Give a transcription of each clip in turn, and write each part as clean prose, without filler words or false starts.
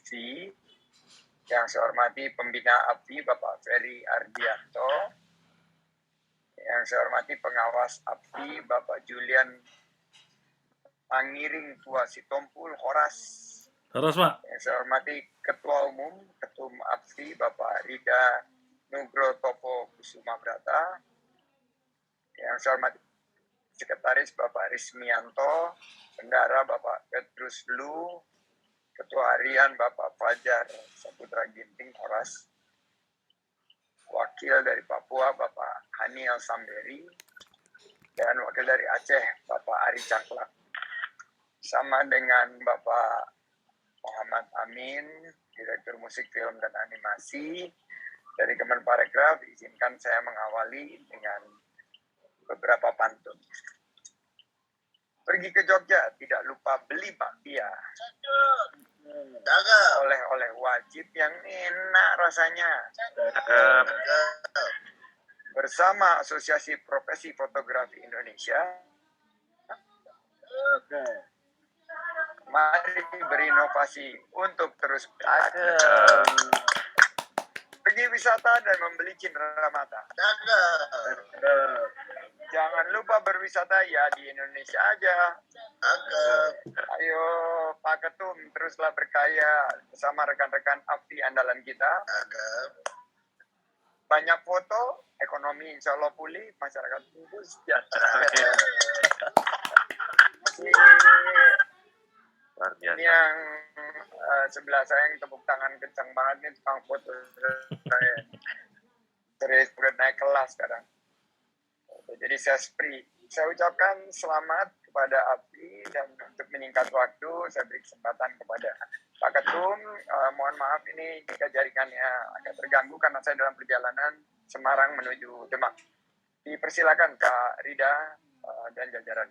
APFI, yang saya hormati pembina APFI Bapak Ferry Ardianto, yang saya hormati pengawas APFI Bapak Julian Pangiring Tua Sitompul Horas, Pak. Yang saya hormati Ketua Umum, Ketum APFI Bapak Rida Nugro Topo Kusuma Brata, yang saya hormati Sekretaris Bapak Rismianto, Bendara Bapak Petrus Lu, Ketua Harian Bapak Fajar Saputra Ginting Horas, Wakil dari Papua Bapak Haniel Samberi, dan Wakil dari Aceh Bapak Ari Caklak. Sama dengan Bapak Muhammad Amin, Direktur Musik, Film, dan Animasi dari Kemenparekraf. Izinkan saya mengawali dengan beberapa pantun. Pergi ke Jogja, tidak lupa beli bakpia. Oleh-oleh wajib yang enak rasanya. Bersama Asosiasi Profesi Fotografi Indonesia, mari berinovasi untuk terus pergi wisata dan membeli cindera mata. Jangan lupa berwisata ya di Indonesia aja. Ayo Pak Ketum, teruslah berkaya bersama rekan-rekan APFI andalan kita. Banyak foto, ekonomi insya Allah pulih, masyarakat tumbuh sejahtera. Ini yang sebelah saya yang tepuk tangan kencang banget nih, tukang foto saya. Terus naik kelas sekarang. Jadi saya ucapkan selamat kepada APFI, dan untuk meningkat waktu saya beri kesempatan kepada Pak Ketum. Mohon maaf ini jika jaringannya agak terganggu karena saya dalam perjalanan Semarang menuju Demak. Dipersilakan Kak Rida dan jajaran.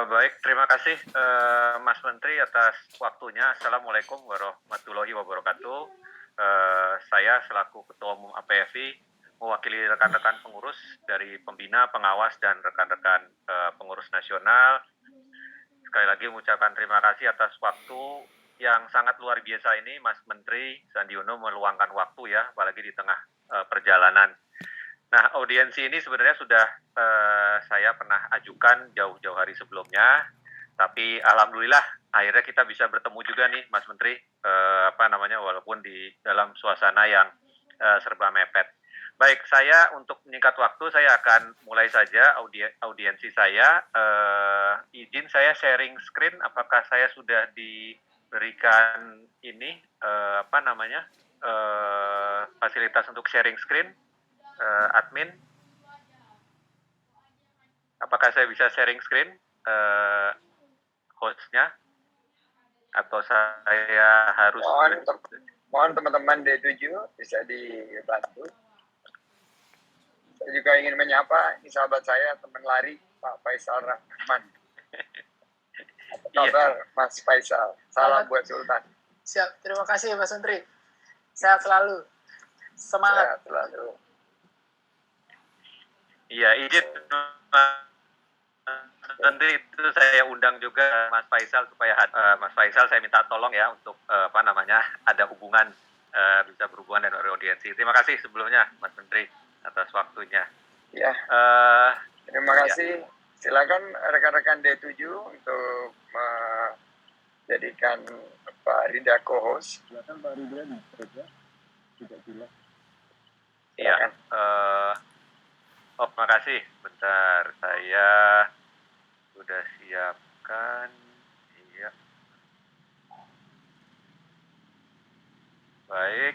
Baik, terima kasih Mas Menteri atas waktunya. Assalamualaikum warahmatullahi wabarakatuh. Saya selaku Ketua Umum APFI mewakili rekan-rekan pengurus dari pembina, pengawas, dan rekan-rekan pengurus nasional. Sekali lagi mengucapkan terima kasih atas waktu yang sangat luar biasa ini, Mas Menteri Sandi Uno meluangkan waktu ya, apalagi di tengah perjalanan. Nah, audiensi ini sebenarnya sudah saya pernah ajukan jauh-jauh hari sebelumnya, tapi alhamdulillah akhirnya kita bisa bertemu juga nih, Mas Menteri, walaupun di dalam suasana yang serba mepet. Baik, saya untuk menyingkat waktu, saya akan mulai saja audiensi saya. Izin saya sharing screen, apakah saya sudah diberikan ini, fasilitas untuk sharing screen, admin? Apakah saya bisa sharing screen, hostnya? Atau saya harus... Mohon teman-teman D7 bisa dibantu. Saya juga ingin menyapa, ini sahabat saya, teman lari, Pak Faisal Rahman. Apa kabar, Mas Faisal? Salam buat Sultan. Siap, terima kasih Mas Menteri. Sehat selalu. Semangat. Sehat selalu. Iya, izin nanti itu saya undang juga Mas Faisal supaya Mas Faisal saya minta tolong ya untuk ada hubungan, bisa berhubungan dengan audiensi. Terima kasih sebelumnya Mas Menteri atas waktunya. Ya. Terima kasih. Silakan rekan-rekan D7 untuk menjadikan Pak Rida co-host. Silakan Pak Rida nih, tidak jelas. Iya. Terima kasih. Bentar, saya sudah siapkan. Iya. Baik.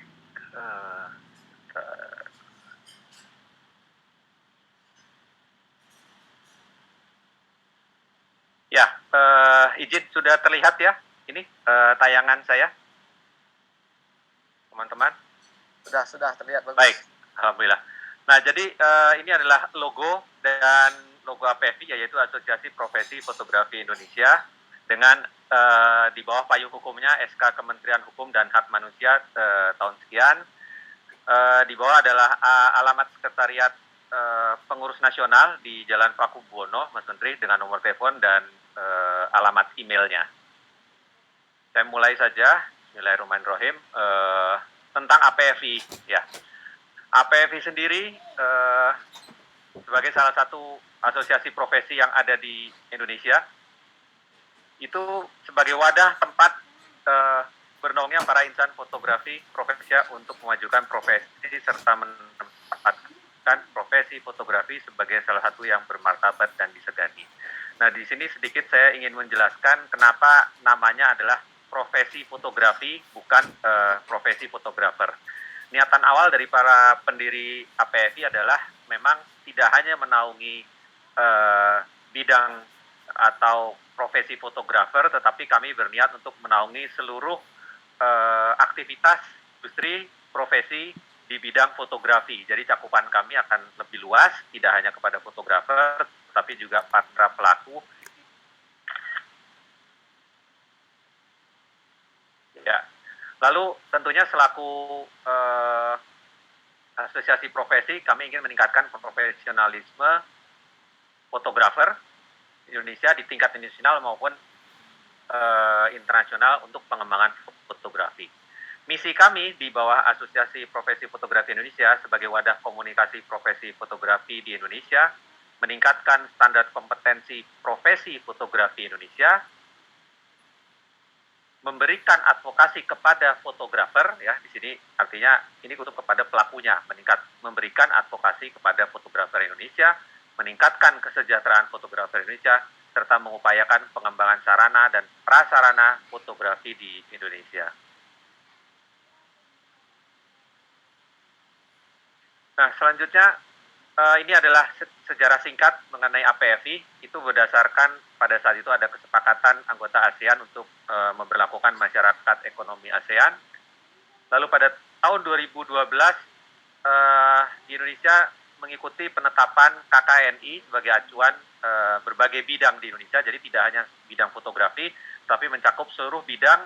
Ya, izin sudah terlihat ya ini tayangan saya, teman-teman? Sudah terlihat bagus. Baik, alhamdulillah. Nah, jadi ini adalah logo dan logo APFI, yaitu Asosiasi Profesi Fotografi Indonesia, dengan di bawah payung hukumnya SK Kementerian Hukum dan Hak Manusia tahun sekian. Di bawah adalah alamat sekretariat pengurus nasional di Jalan Pakubuwono, Mas Menteri, dengan nomor telepon dan alamat emailnya. Saya mulai saja, Bismillahirrahmanirrahim, tentang APFI. Ya, APFI sendiri sebagai salah satu asosiasi profesi yang ada di Indonesia, itu sebagai wadah tempat bernaungnya para insan fotografi profesi untuk memajukan profesi serta menempatkan profesi fotografi sebagai salah satu yang bermartabat dan disegani. Nah, di sini sedikit saya ingin menjelaskan kenapa namanya adalah profesi fotografi, bukan profesi fotografer. Niatan awal dari para pendiri APFI adalah memang tidak hanya menaungi bidang atau profesi fotografer, tetapi kami berniat untuk menaungi seluruh aktivitas industri profesi di bidang fotografi. Jadi cakupan kami akan lebih luas, tidak hanya kepada fotografer, tetapi juga para pelaku. Ya, lalu tentunya selaku asosiasi profesi, kami ingin meningkatkan profesionalisme fotografer Indonesia di tingkat nasional maupun internasional untuk pengembangan fotografi. Misi kami di bawah Asosiasi Profesi Fotografi Indonesia sebagai wadah komunikasi profesi fotografi di Indonesia, meningkatkan standar kompetensi profesi fotografi Indonesia, memberikan advokasi kepada fotografer, ya di sini artinya ini untuk kepada pelakunya, memberikan advokasi kepada fotografer Indonesia, meningkatkan kesejahteraan fotografer Indonesia, serta mengupayakan pengembangan sarana dan prasarana fotografi di Indonesia. Nah, selanjutnya ini adalah sejarah singkat mengenai APFI. Itu berdasarkan pada saat itu ada kesepakatan anggota ASEAN untuk memberlakukan masyarakat ekonomi ASEAN. Lalu pada tahun 2012 di Indonesia mengikuti penetapan KKNI sebagai acuan berbagai bidang di Indonesia. Jadi tidak hanya bidang fotografi, tapi mencakup seluruh bidang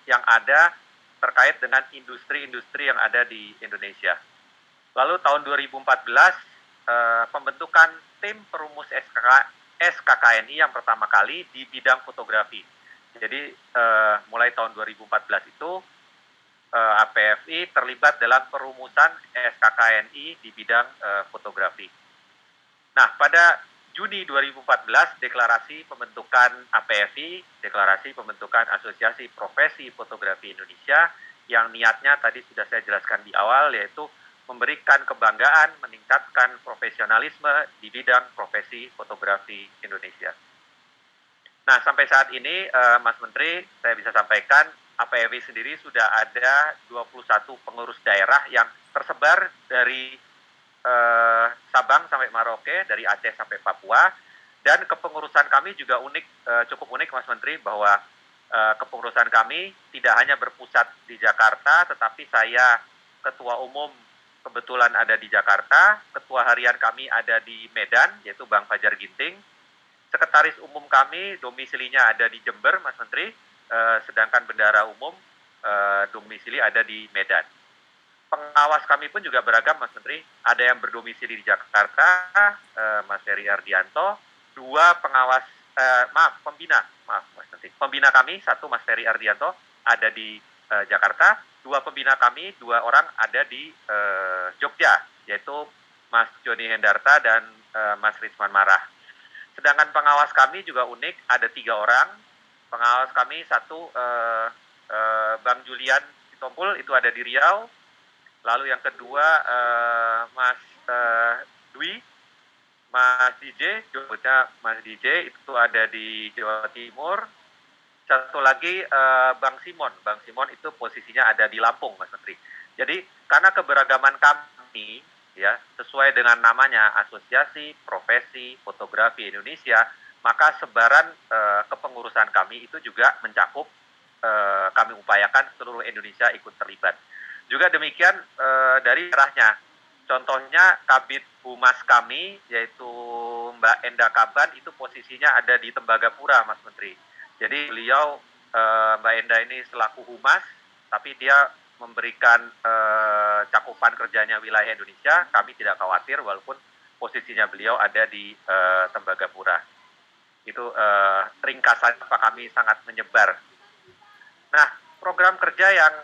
yang ada terkait dengan industri-industri yang ada di Indonesia. Lalu tahun 2014 pembentukan tim perumus SKKNI yang pertama kali di bidang fotografi. Jadi mulai tahun 2014 itu APFI terlibat dalam perumusan SKKNI di bidang fotografi. Nah, pada Juni 2014 deklarasi pembentukan APFI, deklarasi pembentukan Asosiasi Profesi Fotografi Indonesia, yang niatnya tadi sudah saya jelaskan di awal, yaitu memberikan kebanggaan, meningkatkan profesionalisme di bidang profesi fotografi Indonesia. Nah, sampai saat ini, Mas Menteri, saya bisa sampaikan, APFI sendiri sudah ada 21 pengurus daerah yang tersebar dari Sabang sampai Merauke, dari Aceh sampai Papua, dan kepengurusan kami juga cukup unik, Mas Menteri, bahwa kepengurusan kami tidak hanya berpusat di Jakarta, tetapi saya Ketua Umum kebetulan ada di Jakarta, Ketua Harian kami ada di Medan, yaitu Bang Fajar Ginting, Sekretaris Umum kami domisilinya ada di Jember, Mas Menteri, sedangkan Bendahara Umum domisili ada di Medan. Pengawas kami pun juga beragam, Mas Menteri. Ada yang berdomisili di Jakarta, Mas Ferry Ardianto. Pembina Mas Menteri. Pembina kami, satu Mas Ferry Ardianto, ada di Jakarta. 2 pembina kami, 2 orang ada di Jogja, yaitu Mas Joni Hendarta dan Mas Rizman Marah. Sedangkan pengawas kami juga unik, ada 3 orang. Pengawas kami satu Bang Julian Sitompul, itu ada di Riau. Lalu yang kedua Mas Dwi, Mas DJ, jemputnya Mas DJ, itu ada di Jawa Timur. Satu lagi Bang Simon itu posisinya ada di Lampung, Mas Menteri. Jadi karena keberagaman kami, ya sesuai dengan namanya Asosiasi Profesi Fotografi Indonesia, maka sebaran kepengurusan kami itu juga mencakup kami upayakan seluruh Indonesia ikut terlibat. Juga demikian dari daerahnya. Contohnya Kabid Humas kami, yaitu Mbak Enda Kaban, itu posisinya ada di Tembagapura, Mas Menteri. Jadi beliau, Mbak Enda ini selaku Humas, tapi dia memberikan cakupan kerjanya wilayah Indonesia. Kami tidak khawatir walaupun posisinya beliau ada di Tembagapura. Itu ringkasan apa kami sangat menyebar Nah, program kerja yang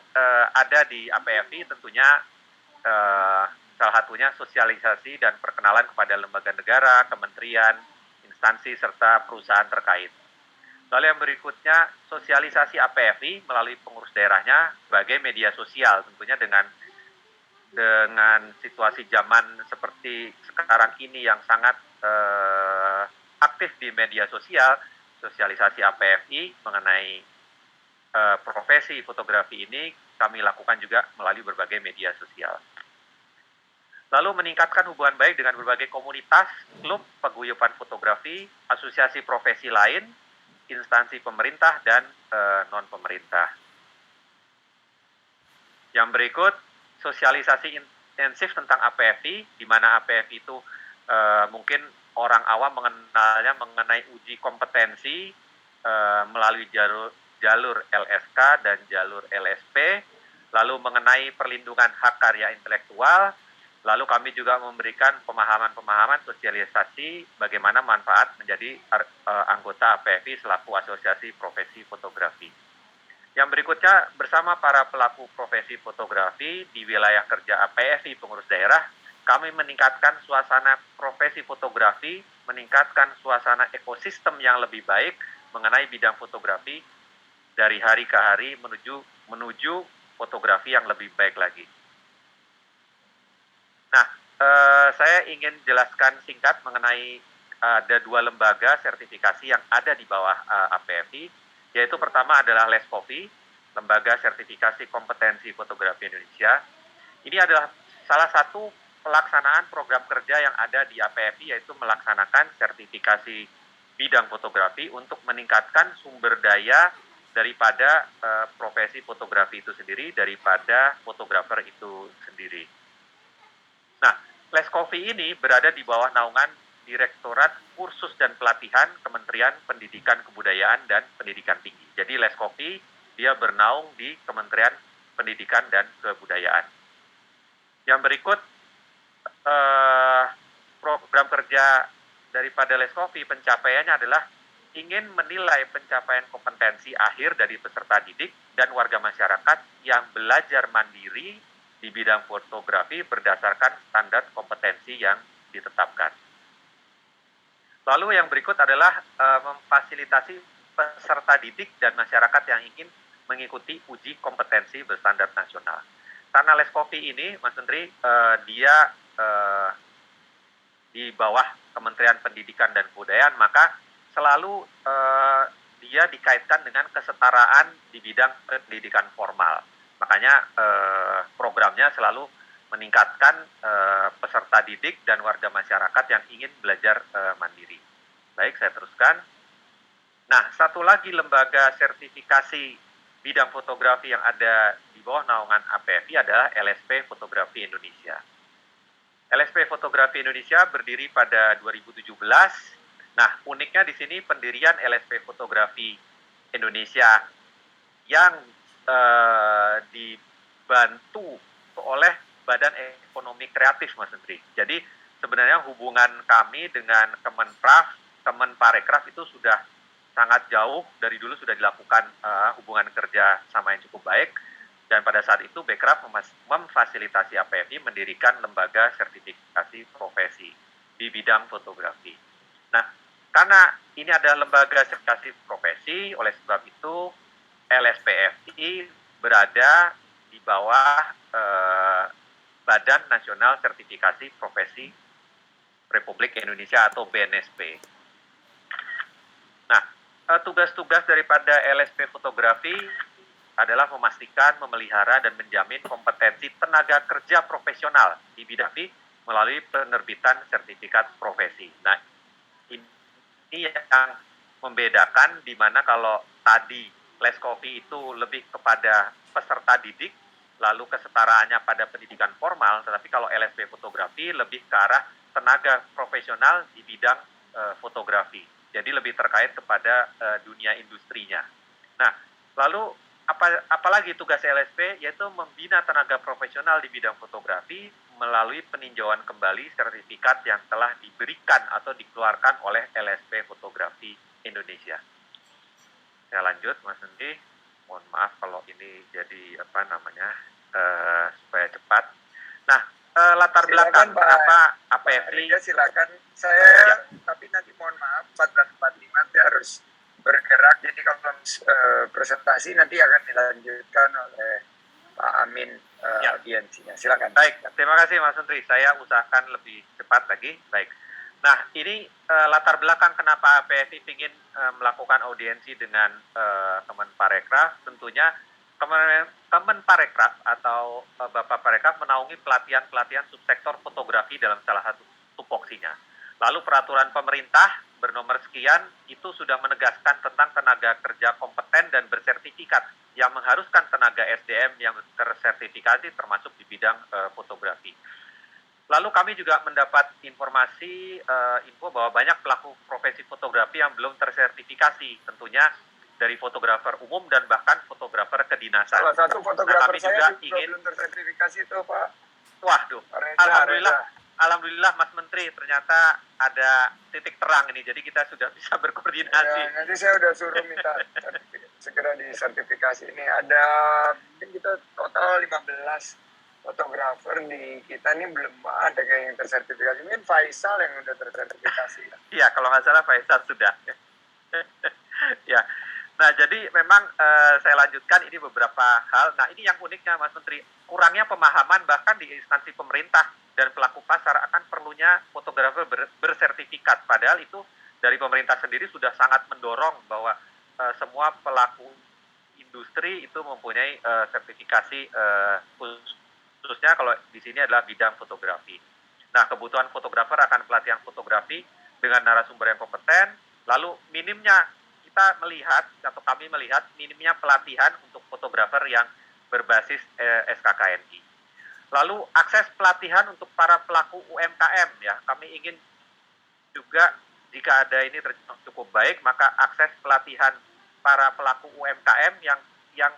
ada di APFI tentunya salah satunya sosialisasi dan perkenalan kepada lembaga negara, kementerian, instansi, serta perusahaan terkait. Lalu yang berikutnya, sosialisasi APFI melalui pengurus daerahnya sebagai media sosial, tentunya dengan situasi zaman seperti sekarang ini yang sangat aktif di media sosial, sosialisasi APFI mengenai profesi fotografi ini kami lakukan juga melalui berbagai media sosial. Lalu meningkatkan hubungan baik dengan berbagai komunitas, klub, paguyuban fotografi, asosiasi profesi lain, instansi pemerintah, dan non-pemerintah. Yang berikut, sosialisasi intensif tentang APFI, di mana APFI itu mungkin orang awam mengenalnya mengenai uji kompetensi melalui jalur LSK dan jalur LSP, lalu mengenai perlindungan hak karya intelektual, lalu kami juga memberikan pemahaman-pemahaman sosialisasi bagaimana manfaat menjadi anggota APFI selaku asosiasi profesi fotografi. Yang berikutnya, bersama para pelaku profesi fotografi di wilayah kerja APFI pengurus daerah, kami meningkatkan suasana profesi fotografi, meningkatkan suasana ekosistem yang lebih baik mengenai bidang fotografi dari hari ke hari menuju fotografi yang lebih baik lagi. Nah, saya ingin jelaskan singkat mengenai ada 2 lembaga sertifikasi yang ada di bawah APFI, yaitu pertama adalah LESCOFI, Lembaga Sertifikasi Kompetensi Fotografi Indonesia. Ini adalah salah satu pelaksanaan program kerja yang ada di APFI, yaitu melaksanakan sertifikasi bidang fotografi untuk meningkatkan sumber daya daripada profesi fotografi itu sendiri, daripada fotografer itu sendiri. Nah, LESCOFI ini berada di bawah naungan Direktorat Kursus dan Pelatihan Kementerian Pendidikan Kebudayaan dan Pendidikan Tinggi. Jadi LESCOFI dia bernaung di Kementerian Pendidikan dan Kebudayaan. Yang berikut program kerja daripada LESCOFI, pencapaiannya adalah ingin menilai pencapaian kompetensi akhir dari peserta didik dan warga masyarakat yang belajar mandiri di bidang fotografi berdasarkan standar kompetensi yang ditetapkan. Lalu yang berikut adalah memfasilitasi peserta didik dan masyarakat yang ingin mengikuti uji kompetensi berstandar nasional. Karena LESCOFI ini, Mas Menteri, dia di bawah Kementerian Pendidikan dan Kebudayaan, maka selalu dia dikaitkan dengan kesetaraan di bidang pendidikan formal. Makanya programnya selalu meningkatkan peserta didik dan warga masyarakat yang ingin belajar mandiri. Baik, saya teruskan. Nah, satu lagi lembaga sertifikasi bidang fotografi yang ada di bawah naungan APFI adalah LSP Fotografi Indonesia. LSP Fotografi Indonesia berdiri pada 2017. Nah, uniknya di sini pendirian LSP Fotografi Indonesia yang dibantu oleh Badan Ekonomi Kreatif, Mas Menteri. Jadi sebenarnya hubungan kami dengan Kemenparekraf itu sudah sangat jauh, dari dulu sudah dilakukan hubungan kerja sama yang cukup baik, dan pada saat itu Bekraf memfasilitasi APFI mendirikan lembaga sertifikasi profesi di bidang fotografi. Nah, karena ini adalah lembaga sertifikasi profesi, oleh sebab itu LSPFI berada di bawah Badan Nasional Sertifikasi Profesi Republik Indonesia atau BNSP. Nah, tugas-tugas daripada LSP Fotografi adalah memastikan, memelihara, dan menjamin kompetensi tenaga kerja profesional di bidang ini melalui penerbitan sertifikat profesi. Nah, ini yang membedakan, di mana kalau tadi LESCOFI itu lebih kepada peserta didik, lalu kesetaraannya pada pendidikan formal, tetapi kalau LSP Fotografi lebih ke arah tenaga profesional di bidang fotografi. Jadi lebih terkait kepada dunia industrinya. Nah, lalu apalagi tugas LSP, yaitu membina tenaga profesional di bidang fotografi melalui peninjauan kembali sertifikat yang telah diberikan atau dikeluarkan oleh LSP Fotografi Indonesia. Saya lanjut, Mas Menteri. Mohon maaf kalau ini jadi supaya cepat. Nah, latar belakang Pak. kenapa Pak APFI? Reza, silakan. Saya tapi nanti mohon maaf 14.45 saya harus bergerak. Jadi kalau presentasi nanti akan dilanjutkan oleh Pak Amin audiensinya. Silakan. Baik, terima kasih Mas Menteri. Saya usahakan lebih cepat lagi. Baik. Nah, ini latar belakang kenapa APFI ingin melakukan audiensi dengan Kemenparekraf. Tentunya Kemenparekraf atau Bapak Parekraf menaungi pelatihan subsektor fotografi dalam salah satu tupoksinya. Lalu peraturan pemerintah bernomor sekian itu sudah menegaskan tentang tenaga kerja kompeten dan bersertifikat yang mengharuskan tenaga SDM yang tersertifikasi termasuk di bidang fotografi. Lalu kami juga mendapat info bahwa banyak pelaku profesi fotografi yang belum tersertifikasi, tentunya dari fotografer umum dan bahkan fotografer kedinasan. Salah satu fotografer kami saya juga belum tersertifikasi itu, Pak. Waduh, Alhamdulillah Mas Menteri, ternyata ada titik terang ini, jadi kita sudah bisa berkoordinasi. Ya, nanti saya udah suruh minta segera disertifikasi. Ini ada, mungkin kita total 15 fotografer di kita ini belum ada kayak yang tersertifikasi. Mungkin Faisal yang udah tersertifikasi. Iya, kalau nggak salah Faisal sudah. Ya. Nah, jadi memang saya lanjutkan ini beberapa hal. Nah, ini yang uniknya Mas Menteri, kurangnya pemahaman bahkan di instansi pemerintah dan pelaku pasar akan perlunya fotografer bersertifikat. Padahal itu dari pemerintah sendiri sudah sangat mendorong bahwa semua pelaku industri itu mempunyai sertifikasi khususnya kalau di sini adalah bidang fotografi. Nah, kebutuhan fotografer akan pelatihan fotografi dengan narasumber yang kompeten, lalu minimnya kami melihat minimnya pelatihan untuk fotografer yang berbasis SKKNI. Lalu akses pelatihan untuk para pelaku UMKM ya, kami ingin juga jika ada ini cukup baik, maka akses pelatihan para pelaku UMKM yang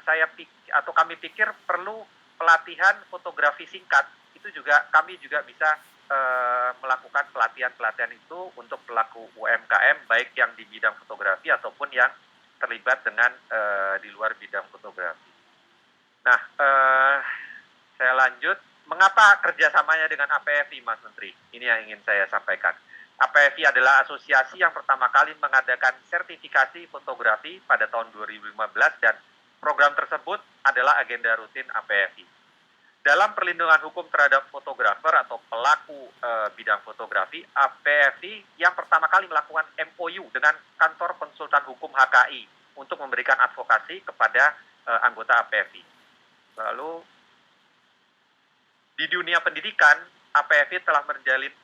kami pikir perlu pelatihan fotografi singkat, itu juga kami juga bisa melakukan pelatihan itu untuk pelaku UMKM baik yang di bidang fotografi ataupun yang terlibat dengan di luar bidang fotografi. Nah, saya lanjut. Mengapa kerjasamanya dengan APFI, Mas Menteri? Ini yang ingin saya sampaikan. APFI adalah asosiasi yang pertama kali mengadakan sertifikasi fotografi pada tahun 2015 dan program tersebut adalah agenda rutin APFI. Dalam perlindungan hukum terhadap fotografer atau pelaku bidang fotografi, APFI yang pertama kali melakukan MOU dengan Kantor Konsultan Hukum HKI untuk memberikan advokasi kepada anggota APFI. Lalu, di dunia pendidikan, APFI telah menjalin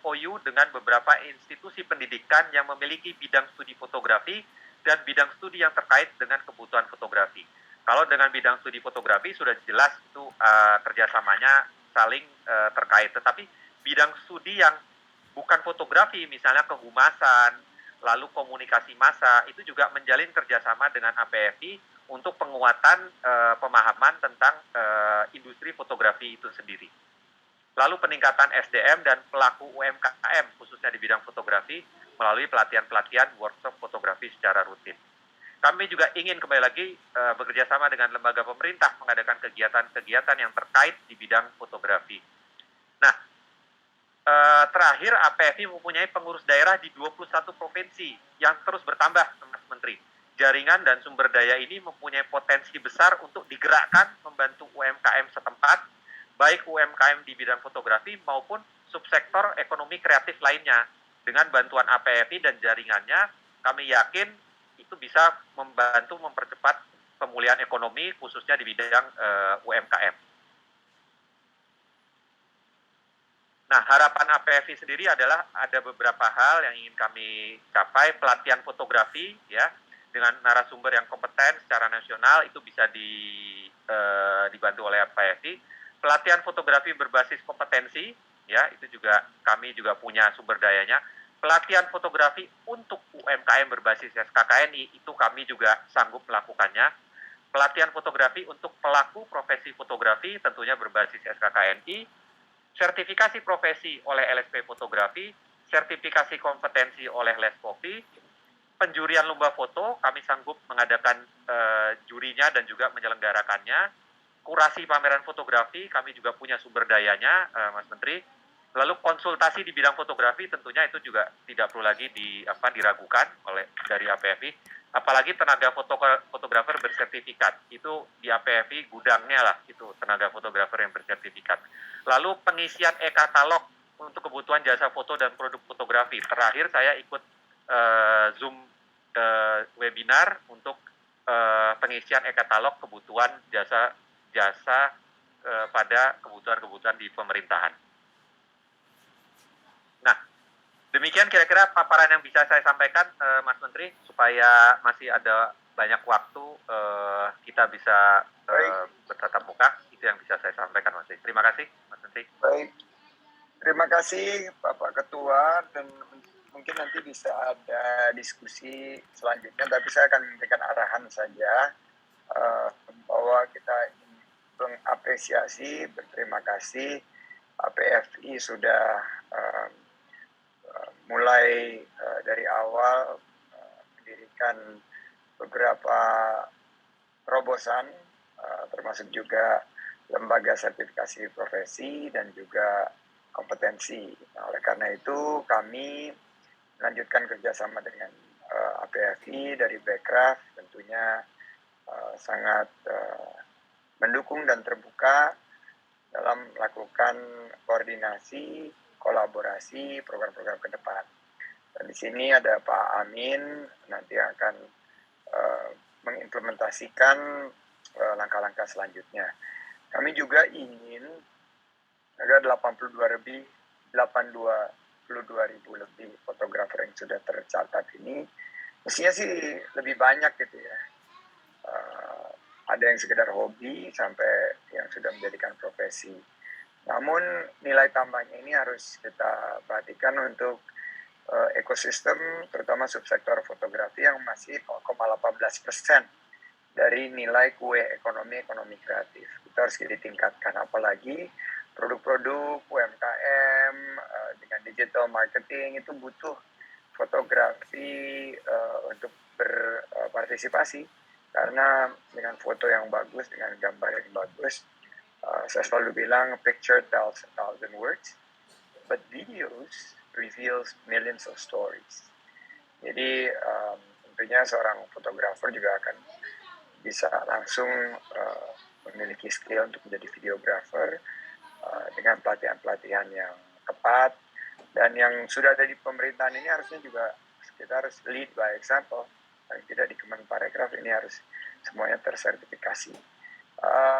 MOU dengan beberapa institusi pendidikan yang memiliki bidang studi fotografi dan bidang studi yang terkait dengan kebutuhan fotografi. Kalau dengan bidang studi fotografi sudah jelas itu kerjasamanya saling terkait. Tetapi bidang studi yang bukan fotografi, misalnya kehumasan, lalu komunikasi massa, itu juga menjalin kerjasama dengan APFI untuk penguatan pemahaman tentang industri fotografi itu sendiri. Lalu peningkatan SDM dan pelaku UMKM khususnya di bidang fotografi melalui pelatihan-pelatihan workshop fotografi secara rutin. Kami juga ingin kembali lagi bekerja sama dengan lembaga pemerintah mengadakan kegiatan-kegiatan yang terkait di bidang fotografi. Nah, terakhir APFI mempunyai pengurus daerah di 21 provinsi yang terus bertambah, Mas Menteri. Jaringan dan sumber daya ini mempunyai potensi besar untuk digerakkan membantu UMKM setempat, baik UMKM di bidang fotografi maupun subsektor ekonomi kreatif lainnya. Dengan bantuan APFI dan jaringannya, kami yakin itu bisa membantu mempercepat pemulihan ekonomi khususnya di bidang UMKM. Nah, harapan APFI sendiri adalah ada beberapa hal yang ingin kami capai. Pelatihan fotografi ya dengan narasumber yang kompeten secara nasional itu bisa dibantu oleh APFI. Pelatihan fotografi berbasis kompetensi ya itu juga kami juga punya sumber dayanya. Pelatihan fotografi untuk UMKM berbasis SKKNI itu kami juga sanggup melakukannya. Pelatihan fotografi untuk pelaku profesi fotografi tentunya berbasis SKKNI. Sertifikasi profesi oleh LSP Fotografi, sertifikasi kompetensi oleh LESPOVI, penjurian lomba foto, kami sanggup mengadakan jurinya dan juga menyelenggarakannya. Kurasi pameran fotografi, kami juga punya sumber dayanya, Mas Menteri. Lalu konsultasi di bidang fotografi tentunya itu juga tidak perlu lagi diragukan oleh dari APFI. Apalagi tenaga fotografer bersertifikat, itu di APFI gudangnya lah, itu tenaga fotografer yang bersertifikat. Lalu pengisian e-katalog untuk kebutuhan jasa foto dan produk fotografi. Terakhir saya ikut Zoom webinar untuk pengisian e-katalog kebutuhan jasa pada kebutuhan-kebutuhan di pemerintahan. Nah, demikian kira-kira paparan yang bisa saya sampaikan, Mas Menteri, supaya masih ada banyak waktu kita bisa bertatap muka. Itu yang bisa saya sampaikan, Mas Menteri. Terima kasih, Mas Menteri. Baik, terima kasih Bapak Ketua, dan mungkin nanti bisa ada diskusi selanjutnya, tapi saya akan memberikan arahan saja bahwa kita ingin mengapresiasi, berterima kasih APFI sudah mulai dari awal mendirikan beberapa terobosan, termasuk juga lembaga sertifikasi profesi dan juga kompetensi. Nah, oleh karena itu kami melanjutkan kerjasama dengan APFI dari Bekraf, tentunya sangat mendukung dan terbuka dalam melakukan koordinasi, kolaborasi, program-program ke depan. Dan di sini ada Pak Amin, nanti akan mengimplementasikan langkah-langkah selanjutnya. Kami juga ingin agar 82 ribu lebih fotografer yang sudah tercatat ini, mestinya sih lebih banyak gitu ya. Ada yang sekedar hobi sampai yang sudah menjadikan profesi. Namun nilai tambahnya ini harus kita perhatikan untuk ekosistem, terutama subsektor fotografi yang masih 0,18% dari nilai kue ekonomi kreatif. Kita harus ditingkatkan, apalagi produk-produk UMKM dengan digital marketing itu butuh fotografi untuk berpartisipasi, karena dengan foto yang bagus, dengan gambar yang bagus, saya selalu bilang picture tells 1,000 words, but videos reveals millions of stories. Jadi tentunya seorang fotografer juga akan bisa langsung memiliki skill untuk menjadi videographer dengan pelatihan-pelatihan yang tepat. Dan yang sudah ada di pemerintahan ini harusnya juga kita harus lead by example. Paling tidak di Kemenparekraf ini harus semuanya tersertifikasi.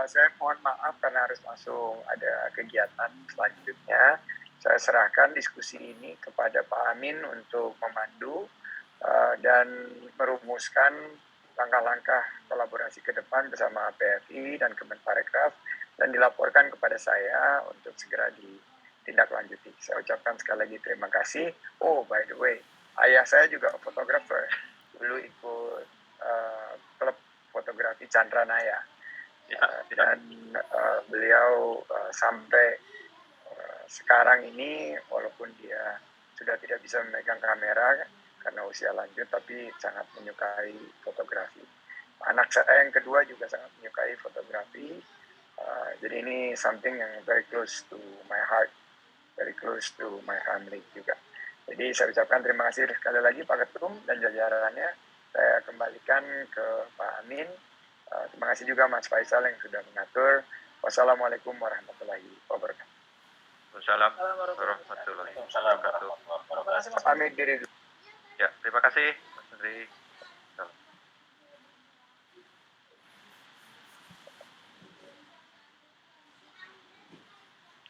Saya mohon maaf karena harus langsung ada kegiatan selanjutnya. Saya serahkan diskusi ini kepada Pak Amin untuk memandu dan merumuskan langkah-langkah kolaborasi ke depan bersama PFI dan Kemenparekraf, dan dilaporkan kepada saya untuk segera ditindaklanjuti. Saya ucapkan sekali lagi terima kasih. Oh, by the way, ayah saya juga fotografer. Dulu ikut klub fotografi Chandra Naya. Dan beliau sampai sekarang ini, walaupun dia sudah tidak bisa memegang kamera karena usia lanjut, tapi sangat menyukai fotografi. Anak saya yang kedua juga sangat menyukai fotografi. Jadi ini something yang very close to my heart, very close to my family juga. Jadi saya ucapkan terima kasih sekali lagi Pak Ketum dan jajarannya. Saya kembalikan ke Pak Amin. Terima kasih juga Mas Faisal yang sudah mengatur. Wassalamualaikum warahmatullahi wabarakatuh. Wassalamualaikum warahmatullahi wabarakatuh. Pamit diri dulu. Ya, terima kasih Mas Menteri.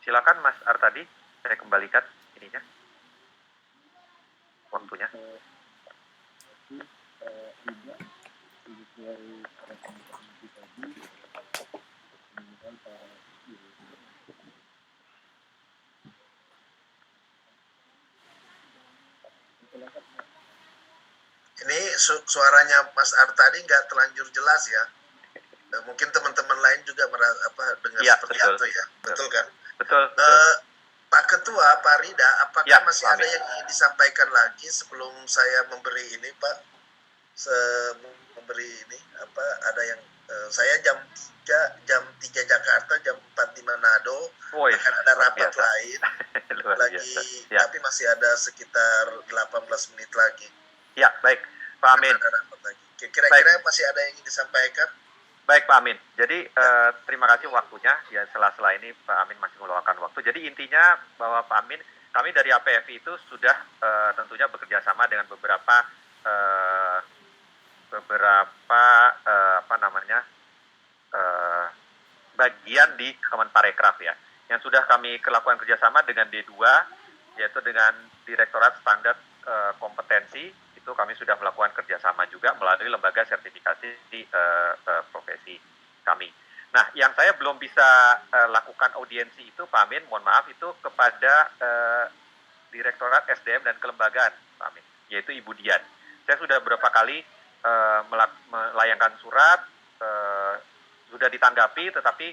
Silakan Mas Artadi, saya kembalikan ininya, waktunya. Ini suaranya Mas Artadi nggak terlanjur jelas ya. Mungkin teman-teman lain juga dengar Ya, seperti betul. itu ya. Betul kan? Betul. Pak Ketua, Pak Rida, apakah Ya, masih ada yang ingin disampaikan lagi sebelum saya memberi ini, Pak? memberi ini apa ada yang saya jam 3 Jakarta, jam 4 di Manado. Woi, akan ada luar rapat biasa. lain Luar lagi biasa. Ya. tapi masih ada sekitar 18 menit lagi. Ya, baik Pak Amin. Ada rapat lagi. Kira-kira masih ada yang ingin disampaikan? Baik Pak Amin, jadi terima kasih waktunya, ya sela-sela ini Pak Amin masih meluangkan waktu. Jadi intinya bahwa Pak Amin, kami dari APFI itu sudah tentunya bekerja sama dengan beberapa bagian di Kemenparekraf ya, yang sudah kami lakukan kerjasama dengan D2, yaitu dengan Direktorat Standar Kompetensi. Itu kami sudah melakukan kerjasama juga melalui lembaga sertifikasi di profesi kami. Nah, yang saya belum bisa lakukan audiensi itu, Pak Amin, mohon maaf, itu kepada Direktorat SDM dan Kelembagaan, Pak Amin, yaitu Ibu Dian. Saya sudah beberapa kali melayangkan surat, sudah ditanggapi, tetapi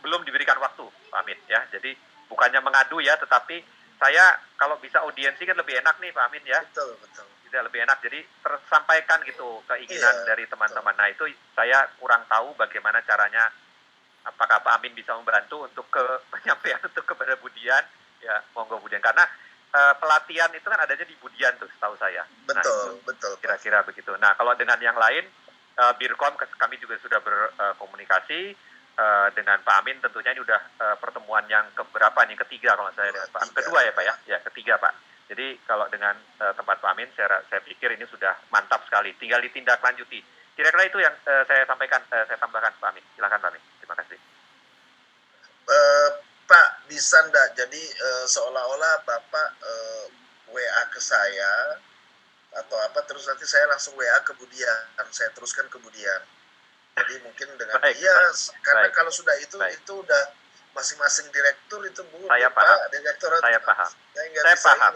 belum diberikan waktu, Pak Amin, ya. Jadi bukannya mengadu ya, tetapi saya kalau bisa audiensi kan lebih enak nih, Pak Amin, ya. Betul. Tidak lebih enak, jadi tersampaikan gitu keinginan dari teman-teman. Nah, itu saya kurang tahu bagaimana caranya, apakah Pak Amin bisa membantu untuk penyampaian untuk kepada Budian, ya monggo Budian, karena pelatihan itu kan adanya di Budian tuh setahu saya. Betul. Kira-kira begitu. Nah, kalau dengan yang lain, Birkom kami juga sudah berkomunikasi dengan Pak Amin, tentunya ini udah pertemuan yang keberapa nih, ketiga kalau saya Pak. Kedua ya Pak ya? Ya, ketiga Pak. Jadi kalau dengan tempat Pak Amin, saya pikir ini sudah mantap sekali. Tinggal ditindaklanjuti. Kira-kira itu yang saya sampaikan, saya tambahkan Pak Amin. Silakan Pak Amin. Terima kasih. Pak, bisa enggak? Jadi seolah-olah Bapak WA ke saya atau apa, terus nanti saya langsung WA ke Budian, saya teruskan ke Budian. Jadi mungkin dengan karena kalau sudah itu udah masing-masing direktur itu Bu. Saya paham. Saya paham. Saya paham.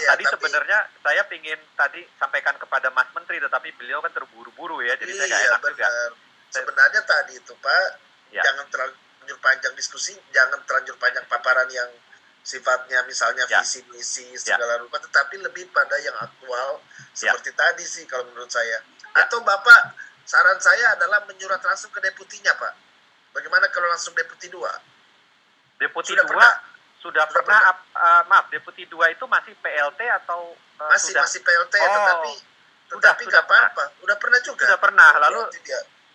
Tadi sebenarnya saya pingin tadi sampaikan kepada Mas Menteri, tetapi beliau kan terburu-buru ya, jadi saya nggak enak juga. Sebenarnya tadi itu Pak, jangan terlanjur panjang diskusi, jangan terlanjur panjang paparan yang sifatnya misalnya visi misi segala rupa, tetapi lebih pada yang aktual seperti tadi sih kalau menurut saya. Atau Bapak, saran saya adalah menyurat langsung ke deputinya Pak. Bagaimana kalau langsung deputi 2? Deputi 2 sudah pernah. Maaf, Deputi 2 itu masih PLT atau masih PLT, tetapi nggak apa-apa. Udah pernah juga. Sudah pernah.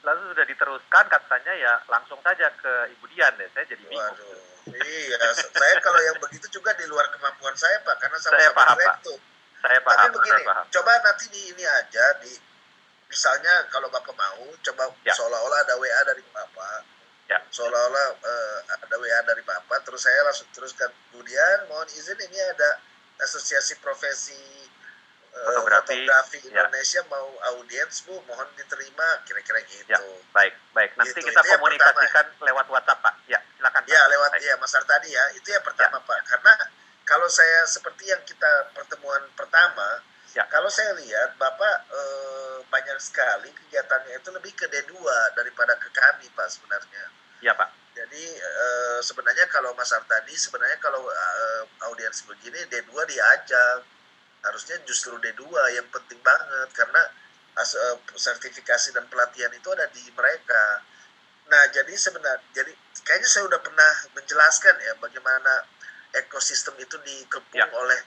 Lalu sudah diteruskan, katanya ya langsung saja ke Ibu Dian deh. Saya jadi bingung. Waduh. Iya, saya kalau yang begitu juga di luar kemampuan saya Pak, karena sama-sama direktur. Saya paham. Tapi begini, coba nanti di ini aja, misalnya kalau Bapak mau, coba seolah-olah ada WA dari Bapak. Seolah-olah ada WA dari Bapak, terus saya langsung teruskan, kemudian mohon izin ini ada Asosiasi Profesi Fotografi Indonesia mau audiens Bu, mohon diterima, kira-kira gitu. Ya, baik. Nanti kita komunikasikan lewat WhatsApp Pak. Ya, silakan Pak. Ya, lewat Mas Artadi ya. Itu yang pertama Pak. Karena kalau saya seperti yang kita pertemuan pertama, kalau saya lihat Bapak banyak sekali kegiatannya itu lebih ke D2 daripada ke kami Pak sebenarnya. Iya Pak. Jadi sebenarnya kalau Mas Artadi, sebenarnya kalau audiens begini D2 diajak, harusnya justru D2 yang penting banget, karena sertifikasi dan pelatihan itu ada di mereka. Nah, jadi kayaknya saya udah pernah menjelaskan ya bagaimana ekosistem itu dikepung oleh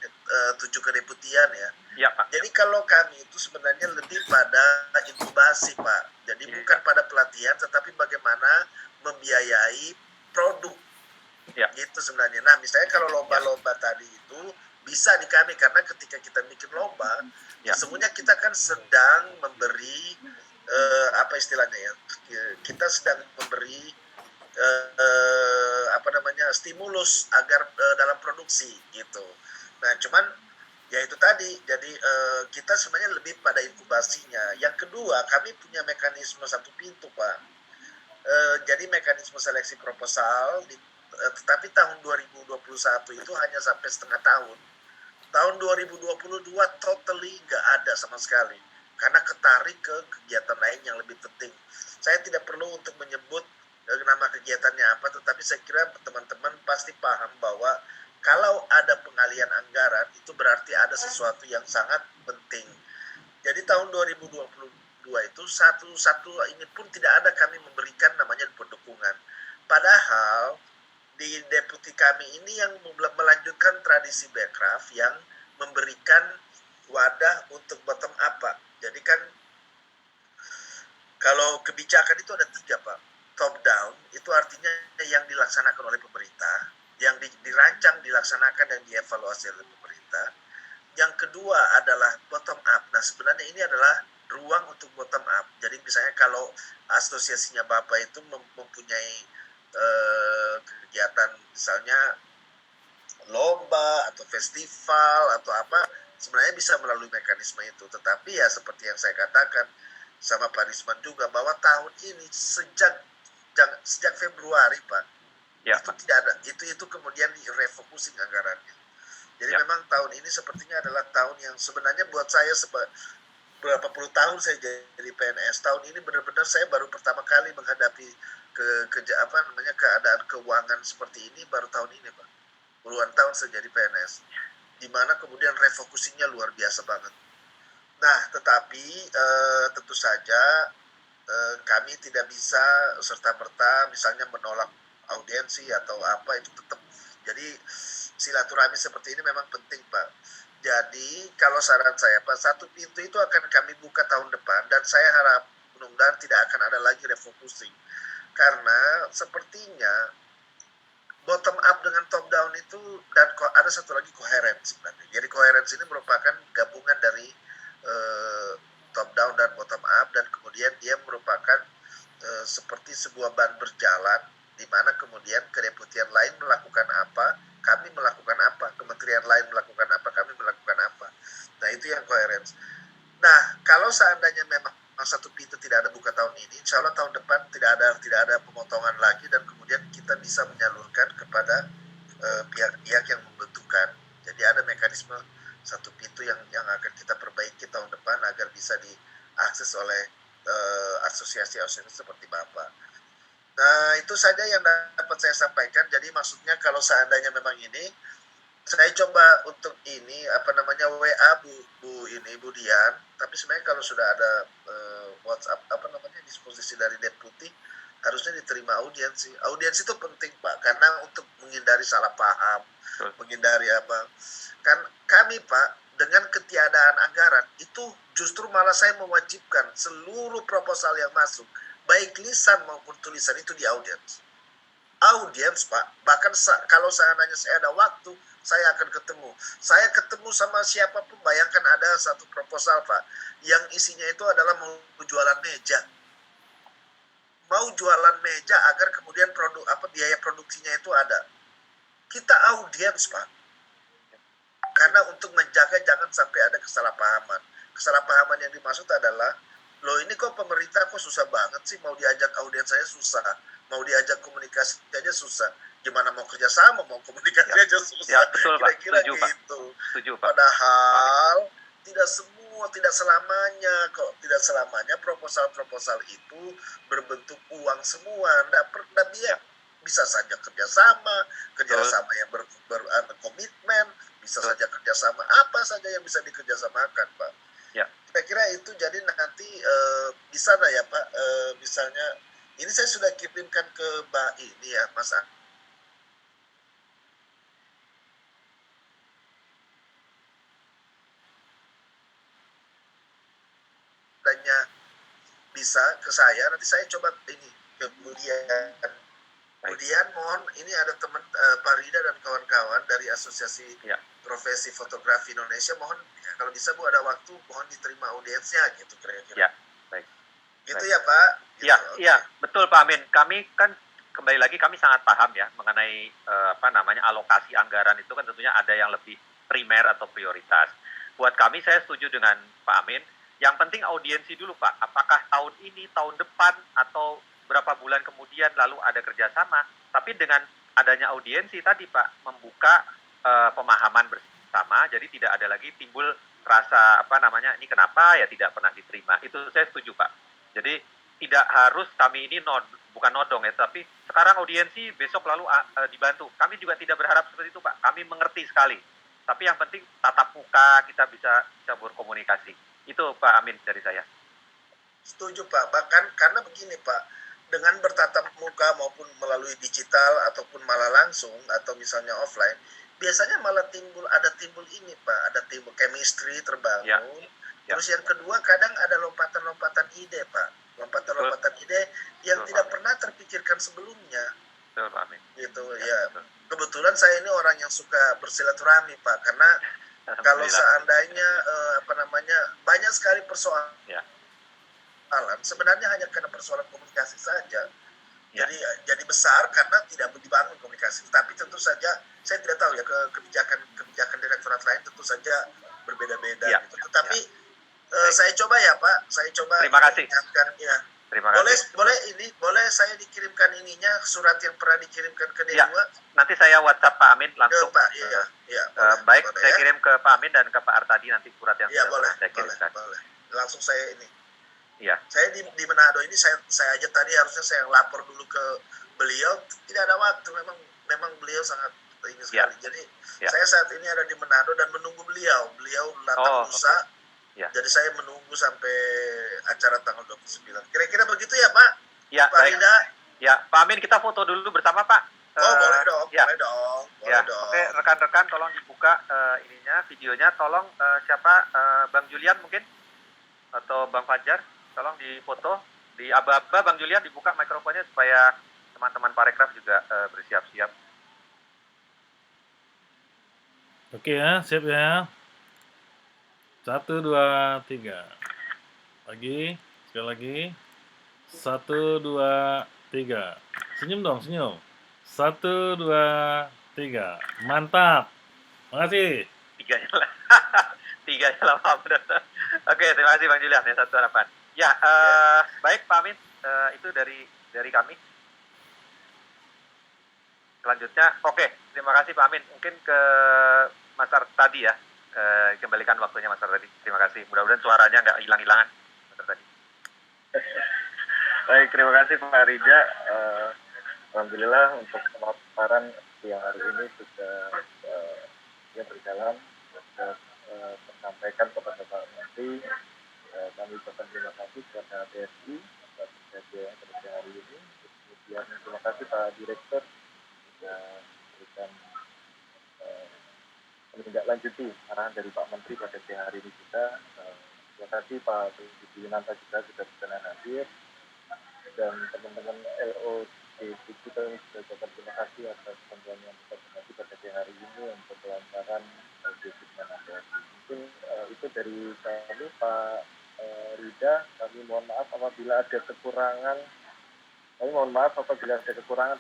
7 kedeputian ya. Iya Pak. Jadi kalau kami itu sebenarnya lebih pada inkubasi Pak. Jadi bukan pada pelatihan, tetapi bagaimana membiayai produk. Gitu sebenarnya. Nah, misalnya kalau lomba-lomba tadi itu bisa di kami, karena ketika kita bikin lomba, sesungguhnya kita kan sedang memberi apa istilahnya ya? Kita sedang memberi stimulus agar dalam produksi gitu. Nah, cuman ya itu tadi. Jadi kita sebenarnya lebih pada inkubasinya. Yang kedua, kami punya mekanisme satu pintu Pak. Jadi mekanisme seleksi proposal, tetapi tahun 2021 itu hanya sampai setengah tahun. Tahun 2022 totally nggak ada sama sekali, karena ketarik ke kegiatan lain yang lebih penting. Saya tidak perlu untuk menyebut nama kegiatannya apa, tetapi saya kira teman-teman pasti paham bahwa kalau ada pengalian anggaran itu berarti ada sesuatu yang sangat penting. Jadi tahun 2022 itu satu ini pun tidak ada kami memberikan namanya pendukungan. Padahal di deputi kami ini yang melanjutkan tradisi Bekraf yang memberikan wadah untuk bottom up, Pak. Jadi kan kalau kebijakan itu ada 3, Pak. Top down itu artinya yang dilaksanakan oleh pemerintah, yang dirancang, dilaksanakan, dan dievaluasi oleh pemerintah. Yang kedua adalah bottom up. Nah, sebenarnya ini adalah ruang untuk bottom up. Jadi misalnya kalau asosiasinya Bapak itu mempunyai kegiatan misalnya lomba atau festival atau apa, sebenarnya bisa melalui mekanisme itu. Tetapi ya seperti yang saya katakan sama Pak Risman juga, bahwa tahun ini sejak Februari, Pak, Ya, itu tidak ada, itu kemudian direfocusing anggarannya. Jadi memang tahun ini sepertinya adalah tahun yang sebenarnya buat saya berapa puluh tahun saya jadi PNS, tahun ini benar-benar saya baru pertama kali menghadapi keadaan keuangan seperti ini baru tahun ini, Pak. Puluhan tahun saya jadi PNS, di mana kemudian refocusingnya luar biasa banget. Nah, tetapi tentu saja kami tidak bisa serta-merta misalnya menolak audiensi atau apa, itu tetap. Jadi silaturahmi seperti ini memang penting, Pak. Jadi kalau saran saya, Pak, satu pintu itu akan kami buka tahun depan, dan saya harap mudah-mudahan tidak akan ada lagi refocusing. Karena sepertinya bottom up dengan top down itu, dan ada satu lagi coherence sebenarnya. Jadi coherence ini merupakan gabungan dari top down dan bottom up, dan kemudian dia merupakan seperti sebuah ban berjalan, di mana kemudian kedeputian lain melakukan apa, kami melakukan apa, kementerian lain melakukan apa, kami melakukan apa. Nah, itu yang coherence. Nah, kalau seandainya memang satu pintu tidak ada buka tahun ini, insya Allah tahun depan tidak ada pemotongan lagi, dan kemudian kita bisa menyalurkan kepada pihak-pihak yang membutuhkan. Jadi ada mekanisme satu pintu yang akan kita perbaiki tahun depan agar bisa diakses oleh asosiasi-asosiasi seperti Bapak. Nah, itu saja yang dapat saya sampaikan. Jadi maksudnya kalau seandainya memang ini, saya coba untuk ini WA Bu Dian, tapi sebenarnya kalau sudah ada WhatsApp disposisi dari deputi, harusnya diterima audiensi. Audiensi itu penting, Pak, karena untuk menghindari salah paham, menghindari apa. Kan kami, Pak, dengan ketiadaan anggaran itu justru malah saya mewajibkan seluruh proposal yang masuk, baik lisan maupun tulisan, itu di audiens, Pak. Bahkan kalau seandainya saya ada waktu, saya akan ketemu. Saya ketemu sama siapapun. Bayangkan ada satu proposal, Pak, yang isinya itu adalah mau jualan meja. Mau jualan meja agar kemudian biaya produksinya itu ada. Kita audiens, Pak. Karena untuk menjaga jangan sampai ada kesalahpahaman. Kesalahpahaman yang dimaksud adalah, loh ini kok pemerintah kok susah banget sih, mau diajak audiens saya susah, mau diajak komunikasi aja susah, gimana mau kerjasama, mau komunikasi aja susah. Ya, betul, kira-kira setuju, gitu. Setuju, Pak. Padahal tidak selamanya proposal itu berbentuk uang semua. Nggak bisa saja kerjasama yang berkomitmen, bisa saja kerjasama apa saja yang bisa dikerjasamakan, Pak. Ya. Kira-kira itu. Jadi nanti bisa nggak ya, Pak, misalnya ini saya sudah kirimkan ke Mbak ini ya, Mas adanya bisa ke saya, nanti saya coba ini kemudian mohon, ini ada teman Pak Rida dan kawan-kawan dari Asosiasi Profesi Fotografi Indonesia, mohon kalau bisa Bu ada waktu, mohon diterima audiensnya gitu kira-kira. Ya, baik. Gitu ya, Pak. Gitu, iya, betul Pak Amin. Kami kan kembali lagi kami sangat paham ya mengenai alokasi anggaran itu kan tentunya ada yang lebih primer atau prioritas. Buat kami, saya setuju dengan Pak Amin. Yang penting audiensi dulu, Pak. Apakah tahun ini, tahun depan, atau berapa bulan kemudian lalu ada kerjasama. Tapi dengan adanya audiensi tadi, Pak, membuka pemahaman bersama, jadi tidak ada lagi timbul rasa ini kenapa ya tidak pernah diterima. Itu saya setuju, Pak. Jadi tidak harus kami ini bukan nodong ya, tapi sekarang audiensi, besok lalu dibantu. Kami juga tidak berharap seperti itu, Pak. Kami mengerti sekali. Tapi yang penting tatap muka, kita bisa berkomunikasi. Itu Pak Amin dari saya. Setuju Pak, bahkan karena begini Pak, dengan bertatap muka maupun melalui digital ataupun malah langsung atau misalnya offline, biasanya malah ada timbul ini Pak, ada timbul chemistry terbangun. Ya. Terus yang kedua kadang ada lompatan-lompatan ide Pak, lompatan-lompatan ide yang Betul, tidak Pak. pernah terpikirkan sebelumnya. Betul Pak Amin. Gitu Ya, ya. betul. Kebetulan saya ini orang yang suka bersilaturahmi Pak, karena kalau Alhamdulillah. seandainya banyak sekali persoalan Ya. sebenarnya hanya karena persoalan komunikasi saja. Ya. Jadi besar karena tidak dibangun komunikasi. Tapi tentu saja saya tidak tahu ya kebijakan direktorat lain tentu saja berbeda-beda Ya. gitu. Tetapi Baik. saya coba ya Pak, saya coba Terima kasih. mengingatkan, ya. Terima Boleh kasih. boleh saya dikirimkan ininya surat yang pernah dikirimkan ke Ya. D2 Nanti saya WhatsApp Pak Amin ke langsung. Pak. Iya. Baik, boleh, saya ya. kirim ke Pak Amin dan ke Pak Artadi nanti surat yang Iya, sudah boleh. pernah saya kirimkan. Boleh. Langsung saya ini. Iya. Saya di Manado ini saya aja tadi harusnya saya lapor dulu ke beliau, tidak ada waktu, memang beliau sangat ini sekali. Jadi saya saat ini ada di Manado dan menunggu beliau datang lusa. Ya. Jadi saya menunggu sampai acara tanggal 29. Kira-kira begitu ya Pak? Ya, Pak baik. Rida? Ya, Pak Amin kita foto dulu bersama Pak. Boleh dong, ya. boleh dong. Oke, rekan-rekan tolong dibuka videonya, tolong siapa Bang Julian mungkin atau Bang Fajar, tolong difoto di aba-aba. Bang Julian dibuka mikrofonnya supaya teman-teman Parekraf juga bersiap-siap. Oke ya, siap ya. 1, 2, 3. Sekali lagi. 1, 2, 3. Senyum dong, senyum. 1, 2, 3. Mantap. Makasih. Tiganya lama benar. Oke, terima kasih Bang Julian ya, satu harapan. Ya, baik Pak Amin, itu dari kami. Selanjutnya, oke, terima kasih Pak Amin. Mungkin ke Mas Artadi ya, kembalikan waktunya Mas Artadi. Terima kasih. Mudah-mudahan suaranya nggak hilang-hilangan, Mas Artadi. Baik, terima kasih Pak Rida. Alhamdulillah untuk pemaparan siang hari ini sudah berjalan, sudah tersampaikan kepada Pak Menteri. Kami ucapkan terima kasih kepada BSI atas kejadian pada hari ini. Kemudian terima kasih Pak Direktur sudah memberikan menindaklanjuti arahan dari Pak Menteri pada siang hari ini juga. Terima kasih Pak Budi Winanta juga sudah berkenan hadir, dan teman-teman LOC kita juga ucapkan terima kasih atas bantuan yang kita beri pada siang hari ini untuk kelancaran logistik dan APSI. Mungkin itu dari kami Pak Rida. Kami mohon maaf apabila ada kekurangan.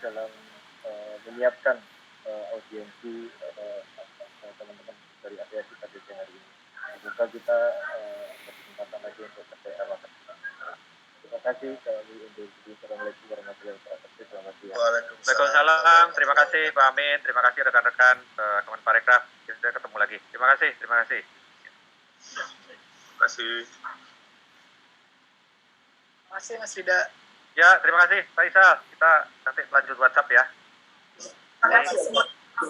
Dalam menyiapkan audiensi teman-teman dari APSI pada siang hari ini. Semoga kita berkesempatan lagi untuk kerjasama. Terima kasih. Assalamualaikum warahmatullahi wabarakatuh. Selamat siang. Waalaikumsalam. Terima kasih Pak Amin. Terima kasih rekan-rekan teman Parekraf. Kita ketemu lagi. Terima kasih. Terima kasih. Terima kasih Mas Rida. Ya, terima kasih Pak Isal. Kita nanti lanjut WhatsApp ya. Terima kasih semua.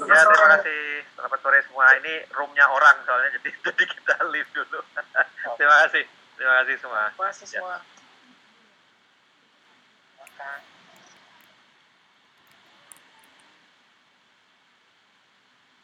Ya, terima kasih. Selamat sore semua. Ini roomnya orang soalnya, jadi kita leave dulu. Terima kasih. Terima kasih semua. Terima kasih semua.